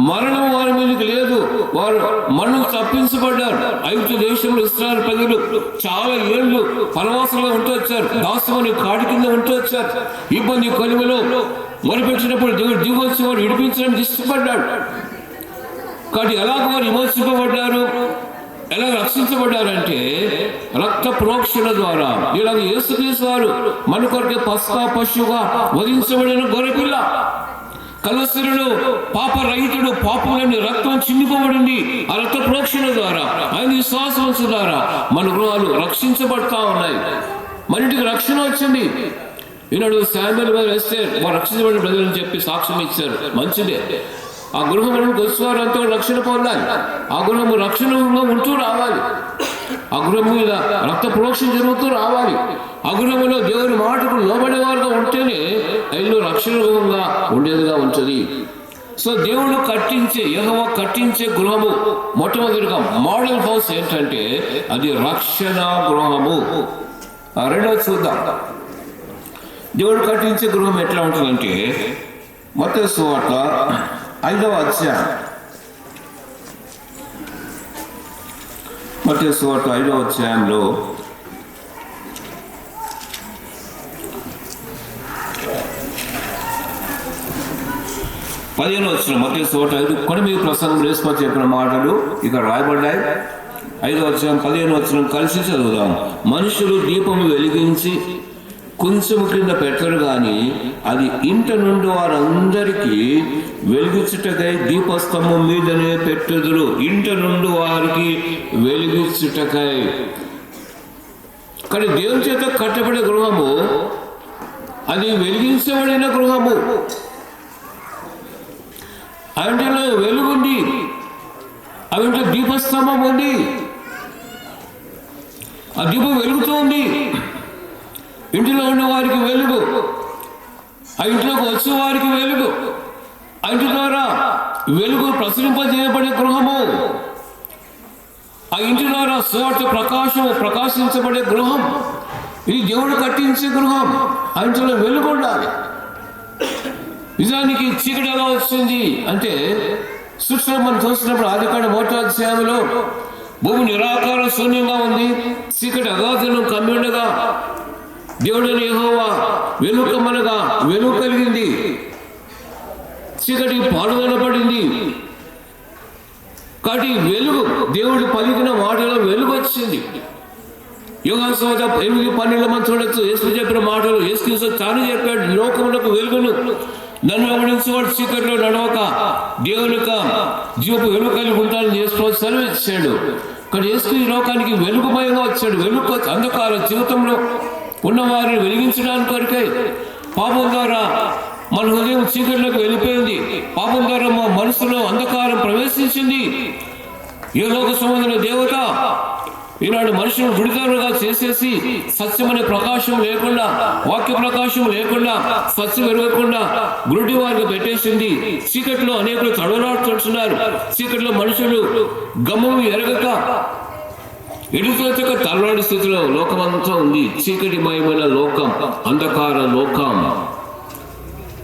మరణం వారి మీదకి లేదు, వారు మరణం తప్పించబడ్డారు. ఐగుప్తు దేశంలో ఇశ్రాయేలు ప్రజలు చాలా ఏళ్ళు పరవాసంగా ఉంటూ వచ్చారు, దాసమని కాడి కింద ఉంటూ వచ్చారు. ఇబ్బంది కొలిమిలో మొరపెట్టినప్పుడు దేవుడు దిగొచ్చి వారు విడిపించడానికి ఇష్టపడ్డాడు. కాబట్టి ఎలాగ వారు విమోచింపబడ్డారు, ఎలా రక్షించబడ్డారంటే రక్త ప్రోక్షణ ద్వారా. ఇలాగ యేసుక్రీస్తు వారు మన కొరకే పస్కా పశువుగా వధించబడిన గొర్రెపిల్ల, కలుస్తుడు పాపరహితుడు, పాపంలోని రక్తం చిందిపోబడింది. ఆ రక్త ప్రోక్షణ ద్వారా, ఆయన విశ్వాసం ద్వారా మన గృహాలు రక్షించబడతా ఉన్నాయి. మన ఇంటికి రక్షణ వచ్చింది. ఈనాడు శామ్యూయల్ గారు వేస్తే వారు రక్షించబడిన ప్రజలని చెప్పి సాక్ష్యం ఇచ్చారు, మంచిదే. ఆ గృహంలోకి వచ్చేవారంతా రక్షణ పొందాలి. ఆ గృహము రక్షణగా ఉంటూ రావాలి. ఆ గృహం మీద రక్త ప్రోక్షణ జరుగుతూ రావాలి. ఆ గృహంలో దేవుని మాటకు లోబడేవారుగా ఉంటేనే ఇల్లు రక్షణ గృహంగా ఉండేదిగా ఉంటుంది. సో దేవుడు కట్టించే, యెహోవా కట్టించే గృహము మొట్టమొదటిగా మోడల్ హౌస్ ఏంటంటే అది రక్షణ గృహము. రెండవది చూద్దాం, దేవుడు కట్టించే గృహం ఎట్లా ఉంటుందంటే మత్తయి సువార్త 5వ అధ్యాయం, మత్తయి సువార్త 5వ అధ్యాయంలో 15వ వచనం, మత్తయి సువార్త 5 కొండ మీద ప్రసంగం యేసు చెప్పిన మాటలు ఇక్కడ రాయబడ్డాయి. 5వ అధ్యాయం 15వ వచనం కలిసి చదువుదాం. మనుషులు దీపము వెలిగించి కొంచెం కింద పెట్టరు కానీ అది ఇంట నుండి వారందరికీ వెలిగించుటకై దీపస్తంభం మీదనే పెట్టుదురు. ఇంట నుండి వారికి వెలిగించుటకై. కానీ దేవుని చేత కట్టబడే గృహము అది వెలిగించబడిన గృహము. ఆ ఇంటిలో వెలుగుంది, ఆ ఇంట్లో దీపస్తంభం ఉంది, ఆ దీపం వెలుగుతూ ఉంది. ఇంటిలో ఉన్న వారికి వెలుగు, ఆ ఇంట్లోకి వచ్చే వారికి వెలుగు, ఆ ఇంటి ద్వారా వెలుగు ప్రసరింపజేయబడే గృహము, ఆ ఇంటి ద్వారా సువార్త ప్రకాశించబడే గృహం. ఇది దేవుడు కట్టించే గృహం. ఆయనలో వెలుగు ఉండాలి. నిజానికి చీకటి ఎలా వచ్చింది అంటే సృష్టిలో మనం చూసినప్పుడు ఆదికాండ 1వ అధ్యాయంలో భూమి నిరాకార శూన్యంగా ఉంది, చీకటి అగాధులను కమ్మి ఉండగా దేవుడైన యెహోవా వెలుకమనగా వెలుగు కలిగింది, చీకటి పాడుదల పడింది. కాబట్టి వెలుగు దేవుడు పలికిన మాటలో వెలుగు వచ్చింది. యోహాను సువార్త 8:12 మనం చూడొచ్చు. యేసు చెప్పిన మాటలు యేసు తాను చెప్పాడు, లోకములకు వెలుగును, నన్ను వెంబడించేవాడు చీకట్లో నడవక దేవుని యొక్క జీవపు వెలుగు కలిగి ఉంటానని యేసు సెలవిచ్చాడు. కానీ యేసు ఈ లోకానికి వెలుగుమయంగా వచ్చాడు. వెలుగు అంధకార జీవితంలో ఉన్నవారిని వెలిగించడానికి కొరకై పాపం ద్వారా మన హృదయం చీకటిలోకి వెళ్ళిపోయింది. పాపం ద్వారా మా మనసులో అంధకారం ప్రవేశించింది. ఏ లోక సంబంధమైన దేవత ఈనాడు మనుషులను గుడిదారుగా చేసేసి సత్యమనే ప్రకాశం లేకుండా, వాక్య ప్రకాశం లేకుండా, సత్యం ఎరగకుండా గురుడి వారికి పెట్టేసింది. చీకటిలో అనేకులు తడవలాడుతుంటున్నారు. చీకటిలో మనుషులు గమ్యం ఎరగక ఎడుతోచక తలవాడి స్థితిలో లోకమంతా ఉంది. చీకటిమయమైన లోకం, అంధకార లోకం.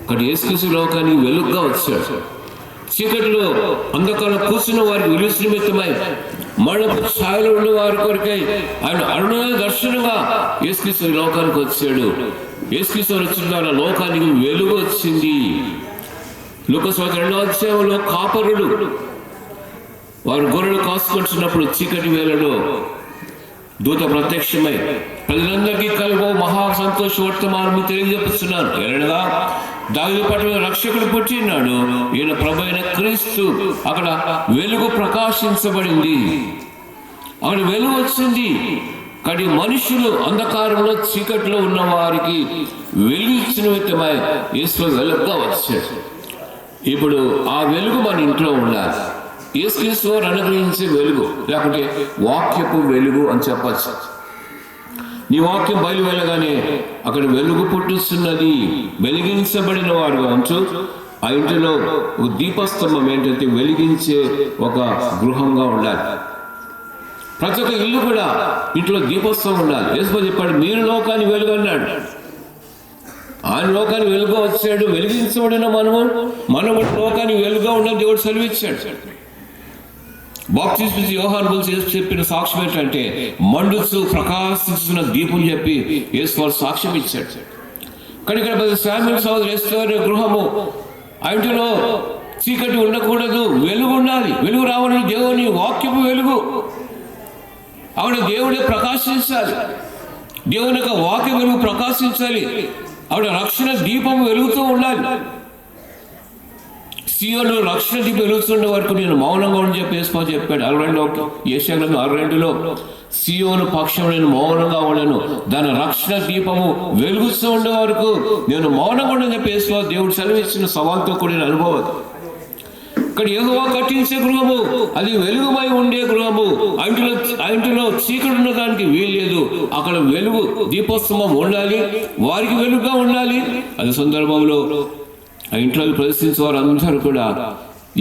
అక్కడ యేసుక్రీస్తు లోకానికి వెలుగుగా వచ్చాడు. చీకటిలో అంధకారం కూర్చున్న వారికి వెలుగు నిమిత్తమై మరణపు ఛాయలో ఉన్న వారి కొరకై ఆయన అరుణోదయ దర్శనంగా యేసుక్రీస్తు లోకానికి వచ్చాడు. యేసుక్రీస్తు వచ్చిన ద్వారా లోకానికి వెలుగు వచ్చింది. లూకాసు వార్త 2వ అధ్యాయంలో కాపరులు వారు గొర్రెలు కాసుకుంటున్నప్పుడు చీకటి వేళలో దూత ప్రత్యక్షమై ప్రజలందరికీ కలిపో మహా సంతోష వర్తమానం తెలియజేస్తున్నాను. ఎలాగా దావీదు పట్టణంలో రక్షకుడు పుట్టినాడు, ఈయన ప్రభు అయిన క్రీస్తు. అక్కడ వెలుగు ప్రకాశించబడింది, అక్కడ వెలుగు వచ్చింది. కానీ మనుషులు అంధకారంలో చీకటిలో ఉన్న వారికి వెలుగిచ్చిన నిమిత్తమై యేసు వెలుగుగా వచ్చాడు. ఇప్పుడు ఆ వెలుగు మన ఇంట్లో ఉండాలి. యేసుక్రీస్తు వారు అనుగ్రహించే వెలుగు, లేకుంటే వాక్యపు వెలుగు అని చెప్పచ్చు. నీ వాక్యం బయలు వెళ్ళగానే అక్కడ వెలుగు పుట్టుస్తున్నది. వెలిగించబడిన వారుగా ఉంచు. ఆ ఇంటిలో ఒక దీపస్తంభం ఏంటంటే వెలిగించే ఒక గృహంగా ఉండాలి. ప్రతి ఒక్క ఇల్లు కూడా ఇంట్లో దీపస్తంభం ఉండాలి. యేసు చెప్పాడు, మీరు లోకాన్ని వెలుగు అన్నాడు. ఆయన లోకాన్ని వెలుగుగా వచ్చాడు. వెలిగించబడిన మనము లోకాన్ని వెలుగుగా ఉన్న దేవుడు సెలవిచ్చాడు. బాప్తిస్మ యోహాను గురించి యేసు చెప్పిన సాక్ష్యం ఏంటంటే మండుచు ప్రకాశిస్తున్న దీపం చెప్పి యేసు వారు సాక్ష్యం ఇచ్చాడు. కానీ ఇక్కడ శామ్యూల్ సహోదరు యేసు వారి గృహము, ఆ ఇంటిలో చీకటి ఉండకూడదు, వెలుగు ఉండాలి. వెలుగు రావాలని దేవుని వాక్యపు వెలుగు, ఆవిడ దేవుడే ప్రకాశించాలి. దేవుని యొక్క వాక్య వెలుగు ప్రకాశించాలి. ఆవిడ రక్షణ దీపం వెలుగుతూ ఉండాలి. సియోను రక్షణ దీపం వెలుగుతుండే వరకు నేను మౌనంగా ఉండి చెప్పి యేసు చెప్పాడు. 62 యెషయా 62లో సియోను పక్షం నేను మౌనంగా ఉండను, దాని రక్షణ దీపము వెలుగుతూ ఉండే వరకు నేను మౌనంగా ఉండని చెప్పి యేసు దేవుడు సెలవిచ్చిన సవాల్తో కూడిన అనుభవం. ఇక్కడ యెహోవా కట్టించే గృహము, అది వెలుగుమై ఉండే గృహము. ఆ ఇంటిలో చీకటి ఉండడానికి వీల్లేదు. అక్కడ వెలుగు దీపోత్సవం ఉండాలి, వారికి వెలుగుగా ఉండాలి. అదే సందర్భంలో ఆ ఇంట్లో ప్రదర్శించే వారు అందరూ కూడా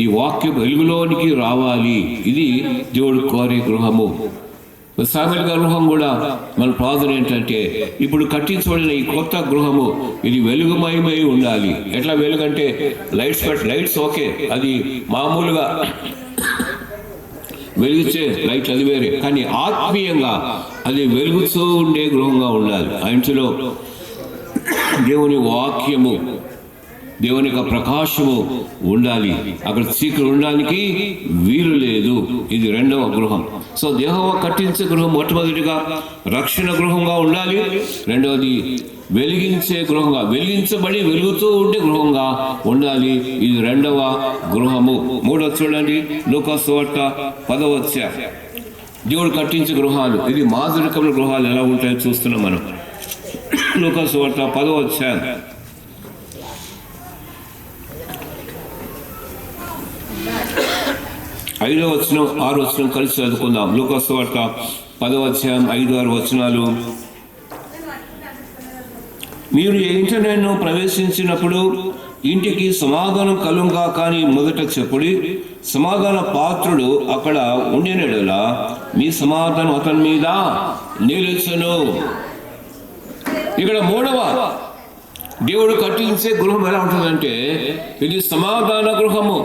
ఈ వాక్య వెలుగులోనికి రావాలి. ఇది దేవుడు కోరే గృహము. సామెల గృహం కూడా మన ప్రార్థన ఏంటంటే ఇప్పుడు కట్టించబడిన ఈ కొత్త గృహము ఇది వెలుగుమయమై ఉండాలి. ఎట్లా వెలుగంటే లైట్స్ ఓకే, అది మామూలుగా వెలిగించే లైట్ అది వేరే, కానీ ఆత్మీయంగా అది వెలుగుతూ ఉండే గృహంగా ఉండాలి. ఆ ఇంటిలో దేవుని వాక్యము, దేవుని యొక్క ప్రకాశము ఉండాలి. అక్కడ చీకటి ఉండడానికి వీలు లేదు. ఇది 2వ గృహం. సో యెహోవా కట్టించే గృహం మొట్టమొదటిగా రక్షణ గృహంగా ఉండాలి. 2వది వెలిగించే గృహంగా, వెలిగించబడి వెలుగుతూ ఉండే గృహంగా ఉండాలి. ఇది 2వ గృహము. 3వ చూడండి, లూకాసు వార్త 10వ అధ్యాయం. దేవుడు కట్టించే గృహాలు, ఇది మాదిరికమైన గృహాలు ఎలా ఉంటాయో చూస్తున్నాం మనం. లూకాసు వార్త 10వ అధ్యాయం 5వ వచనం 6వ వచనం కలిసి చదువుకుందాం. లూకాసు వార్త 10వ అధ్యాయం 5-6 వచనాలు. మీరు ఏ ఇంటినైనా ప్రవేశించినప్పుడు ఇంటికి సమాధానం కలుగా కానీ మొదట చెప్పుడి, సమాధాన పాత్రుడు అక్కడ ఉండినడలా మీ సమాధానం అతని మీద నిలుచును. ఇక్కడ 3వ దేవుడు కట్టించే గృహం ఎలా ఉంటుందంటే ఇది సమాధాన గృహము.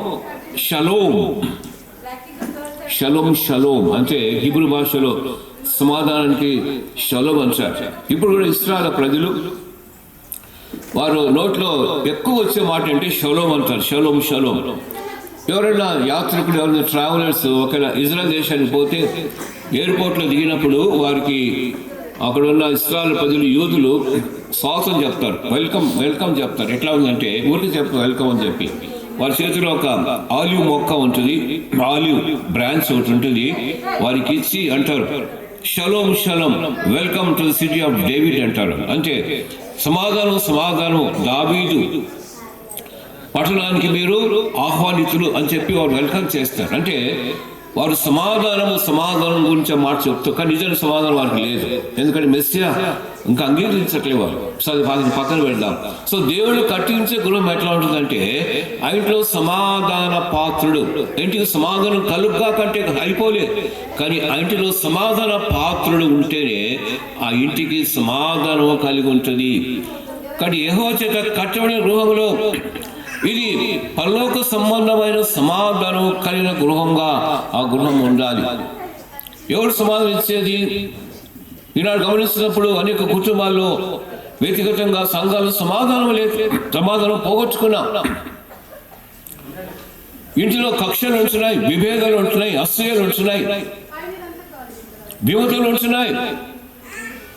షలోమ్, షలోమ్, షలోమ్ అంటే హిబ్రూ భాషలో సమాధానానికి షలోమ్ అంటారు. ఇప్పుడు కూడా ఇశ్రాయేలు ప్రజలు వారు నోట్లో ఎక్కువ వచ్చే మాట అంటే షలోమ్ అంటారు. Shalom, shalom. ఎవరైనా యాత్రికుడు, ఎవరైనా ట్రావెలర్స్ ఒకవేళ ఇజ్రాయెల్ దేశానికి పోతే ఎయిర్పోర్ట్లో దిగినప్పుడు వారికి అక్కడ ఉన్న ఇశ్రాయేలు ప్రజలు, యూదులు స్వాగతం చెప్తారు, వెల్కమ్ వెల్కమ్ చెప్తారు. ఎట్లా ఉందంటే ఊరికి చెప్తారు వెల్కమ్ అని చెప్పి. వారి చేతిలో ఒక ఆలివ్ మొక్క ఉంటుంది, ఆలివ్ బ్రాంచ్ ఒకటి ఉంటుంది, వారికి ఇచ్చి అంటారు shalom shalom, welcome to the city of David అంటారు. అంటే సమాధానం, సమాధానం, దావీదు పట్టణానికి మీరు ఆహ్వానితులు అని చెప్పి వారు వెల్కమ్ చేస్తారు. అంటే వారు సమాధానం గురించి మాట చెప్తారు, కానీ నిజమైన సమాధానం వారికి లేదు. ఎందుకంటే మెస్సియా ఇంకా అంగీకరించట్లే వారు. సో అది పక్కన పెడదాం. సో దేవుడు కట్టించే గృహం ఎట్లా ఉంటుందంటే ఆ ఇంట్లో సమాధాన పాత్రుడు. ఇంటికి సమాధానం కలుగ్గా కంటే అయిపోలేదు, కానీ ఆ ఇంటిలో సమాధాన పాత్రుడు ఉంటేనే ఆ ఇంటికి సమాధానం కలిగి ఉంటుంది. కానీ యెహోవా చేత కట్టబడిన గృహంలో ఇది పరలోక సంబంధమైన సమాధానం కలిగిన గృహంగా ఆ గృహం ఉండాలి. ఎవరు సమాధానం ఇచ్చేది? ఈనాడు గమనిస్తున్నప్పుడు అనేక కుటుంబాల్లో వ్యక్తిగతంగా సంఘాలు సమాధానం పోగొట్టుకున్నాం. ఇంటిలో కక్షలు ఉంటున్నాయి, విభేదాలు ఉంటున్నాయి, అసూయలు ఉంటున్నాయి, విమతులు ఉంటున్నాయి.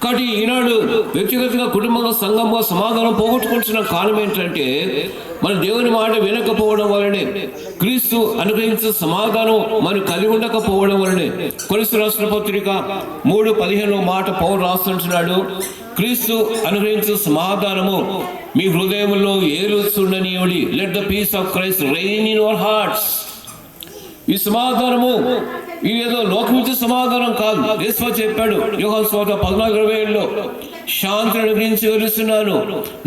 కాబట్టి ఈనాడు వ్యక్తిగతంగా, కుటుంబంగా, సంఘంగా సమాధానం పోగొట్టుకుంటున్న కారణం ఏంటంటే మన దేవుని మాట వినకపోవడం వలనే, క్రీస్తు అనుగ్రహించిన సమాధానం మనం కలిగి ఉండకపోవడం వలనే. కొరింథీయులకు రాసిన పత్రిక 3:15 మాట పౌలు రాస్తుంటున్నాడు, క్రీస్తు అనుగ్రహించిన సమాధానము మీ హృదయంలో ఏలుస్తుండనివ్వండి. Let the peace of Christ reign in your hearts. ఈ సమాధానము ఇది ఏదో లోకమిచ్చే సమాధానం కాదు. యేసు చెప్పాడు యోహాను సువార్త 14:27లో, శాంతిని అనుగ్రహించి వెలుస్తున్నాను,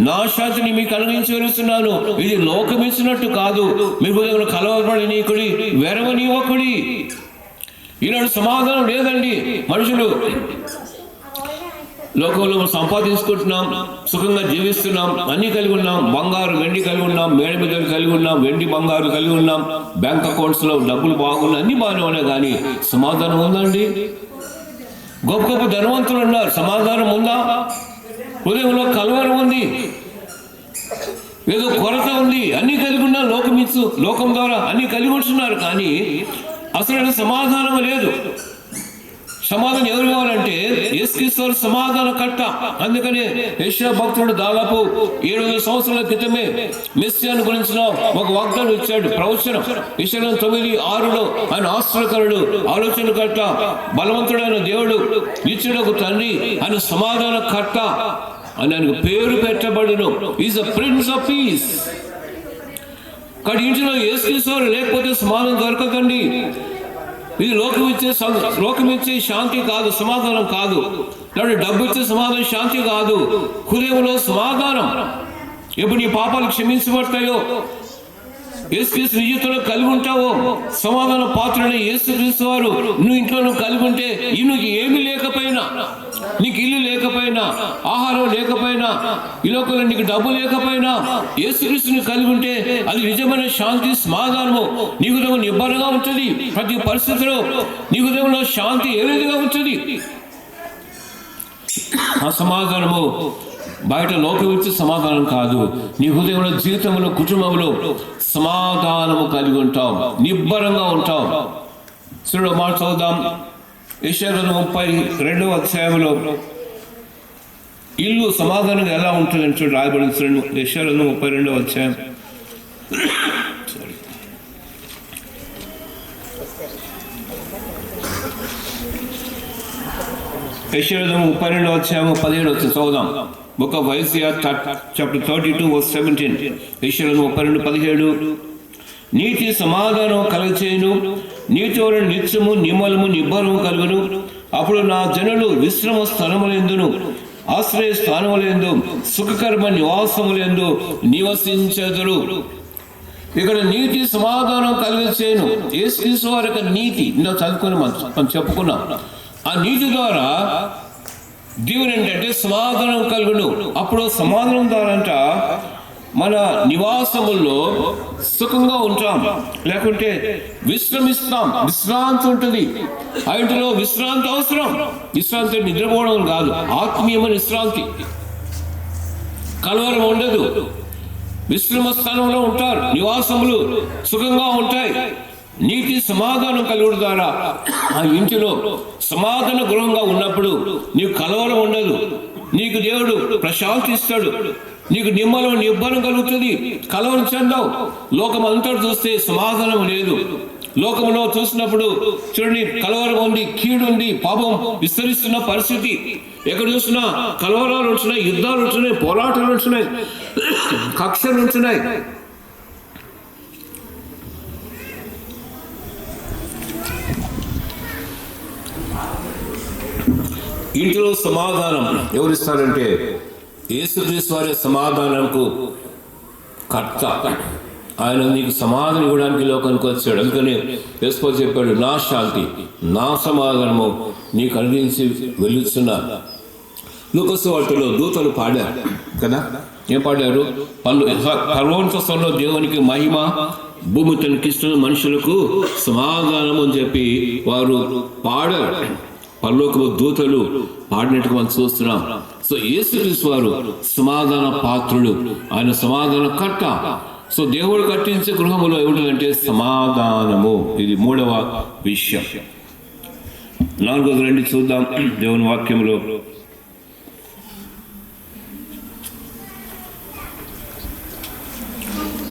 నా శాంతిని మీకు అనుగ్రహించి వెలుస్తున్నాను, ఇది లోకమిచ్చినట్టు కాదు, మీ హృదయంలో కలవబడనీకుడి, వెరవనీయకుడి. ఈనాడు సమాధానం లేదండి. మనుషులు లోకంలో సంపాదించుకుంటున్నాం, సుఖంగా జీవిస్తున్నాం, అన్ని కలిగి ఉన్నాం, బంగారు వెండి కలిగి ఉన్నాం, మేడ మీద కలిగి ఉన్నాం, వెండి బంగారు కలిగి ఉన్నాం, బ్యాంక్ అకౌంట్స్ లో డబ్బులు బాగున్నాయి, అన్ని బాగానే ఉన్నాయి, కానీ సమాధానం ఉందండి? గొప్ప గొప్ప ధనవంతులు ఉన్నారు, సమాధానం ఉందా? హృదయంలో కలవరం ఉంది, ఏదో కొరత ఉంది, అన్ని కలిగి ఉన్నా లోకం ద్వారా అన్ని కలిగి ఉంటున్నారు, కానీ అసలు సమాధానం లేదు. సమాధానం ఎవరు కావాలంటే యేసుక్రీస్తు సమాధాన కట్ట. అందుకనే యెషయా భక్తుడు దాదాపు 700 సంవత్సరాల క్రితమే మెస్సియాను గురించిన ఒక వాగ్దానం ఇచ్చాడు, ప్రవచనం. యెషయా 9:6లో ఆయన ఆశ్చర్యకరుడు, ఆలోచనకర్త, బలవంతుడైన దేవుడు, నిత్యుడకు తండ్రి, ఆయన సమాధాన కర్త అని ఆయనకు పేరు పెట్టబడును. Is the prince of peace. కానీ ఇంటిలో యేసుక్రీస్తు లేకపోతే సమాధానం దొరకదండి. ఇది లోకమిచ్చే శాంతి కాదు, సమాధానం కాదు. డబ్బు ఇచ్చే సమాధానం శాంతి కాదు. హృదయంలో సమాధానం. ఎప్పుడు నీ పాపాలు క్షమించబడతాయో, యేసుక్రీస్తు నిజంలో కలిగి ఉంటావో, సమాధాన పాత్రుడైన యేసుక్రీస్తు వారు నువ్వు ఇంట్లో కలిగి ఉంటే, నువ్వు ఏమీ లేకపోయినా, నీకు ఇల్లు లేకపోయినా, ఆహారం లేకపోయినా, ఈ లోకంలో నీకు డబ్బు లేకపోయినా, యేసుక్రీస్తుని కలిగి ఉంటే అది నిజమైన శాంతి, సమాధానము. నీ హృదయం నిబ్బరంగా ఉంటుంది. ప్రతి పరిస్థితిలో నీ హృదయంలో శాంతి ఏ విధంగా ఉంటుంది. ఆ సమాధానము బయట లోకం ఇచ్చే సమాధానం కాదు. నీ హృదయంలో, జీవితంలో, కుటుంబంలో సమాధానము కలిగి ఉంటాం, నిబ్బరంగా ఉంటాం. చూడ మాట చదువుదాం. యెషయా 32వ అధ్యాయంలో ఇల్లు సమాధానంగా ఎలా ఉంటుందని చూడు రాయబడింది. యెషయా 32వ అధ్యాయం. యెషయా 32వ అధ్యాయం 17 వచ్చి చదువుదాం. Book of Isaiah chapter 32:17. యెషయా 32:17. నీతి సమాధానం కలగచేయును, నీతి వలన నిత్యము నిమ్మలము నిబ్బరము కలుగును. అప్పుడు నా జనులు విశ్రమ స్థలములందును ఆశ్రయ స్థానములందు సుఖకర్మ నివాసములందు నివసించెదరు. ఇక్కడ నీతి సమాధానం కలగచేయును. యేసుక్రీస్తు వారి యొక్క నీతి ఇందులో చదువుకుని మనం చెప్పుకున్నాం. ఆ నీతి ద్వారా దీవెన ఏంటంటే సమాధానం కలుగును. అప్పుడు సమాధానం ద్వారంట మన నివాసముల్లో సుఖంగా ఉంటాం, లేకుంటే విశ్రమిస్తాం. విశ్రాంతి ఉంటుంది. ఆ ఇంటిలో విశ్రాంతి అవసరం. విశ్రాంతి నిద్రపోవడం కాదు, ఆత్మీయమైన విశ్రాంతి. కలవరం ఉండదు. విశ్రమ స్థానంలో ఉంటారు. నివాసములు సుఖంగా ఉంటాయి. నీతి సమాధానం కలుగుడు ద్వారా ఆ ఇంటిలో సమాధాన గృహంగా ఉన్నప్పుడు నీకు కలవరం ఉండదు. నీకు దేవుడు ప్రశాంతి ఇస్తాడు. నీకు నిబ్బరం కలుగుతుంది. కలవరం చెందవు. లోకం అంతా చూస్తే సమాధానం లేదు. లోకంలో చూసినప్పుడు చూడండి, కలవరం ఉంది, కీడు ఉంది, పాపం విస్తరిస్తున్న పరిస్థితి. ఎక్కడ చూసినా కలవరాలు ఉంటున్నాయి, యుద్ధాలు ఉంటున్నాయి, పోరాటాలు ఉంటున్నాయి, కక్షలు ఉంటున్నాయి. ఇంటిలో సమాధానం ఎవరిస్తారంటే యేసుక్రీస్తు వారి సమాధానంకు కర్త. ఆయన నీకు సమాధానం ఇవ్వడానికి లోకానికి వచ్చాడు. అందుకని యేసు చెప్పాడు, నా శాంతి నా సమాధానము నీకు అనుగ్రహించి వెలుస్తున్నా. లూకాసు వార్తలో దూతలు పాడారు కదా. ఏం పాడారు? పర్వతస్థంలో దేవునికి మహిమ, భూమి తనకిస్తున్న మనుషులకు సమాధానం అని చెప్పి వారు పాడారు. పరలోకపు దూతలు పాడినట్టుగా మనం చూస్తున్నాం. సో యేసుక్రీస్తు వారు సమాధాన పాత్రుడు, ఆయన సమాధాన కర్త. సో దేవుడు కట్టించే గృహములో ఏమిటంటే సమాధానము. ఇది 3వ విషయం. 4వ రండి చూద్దాం దేవుని వాక్యంలో.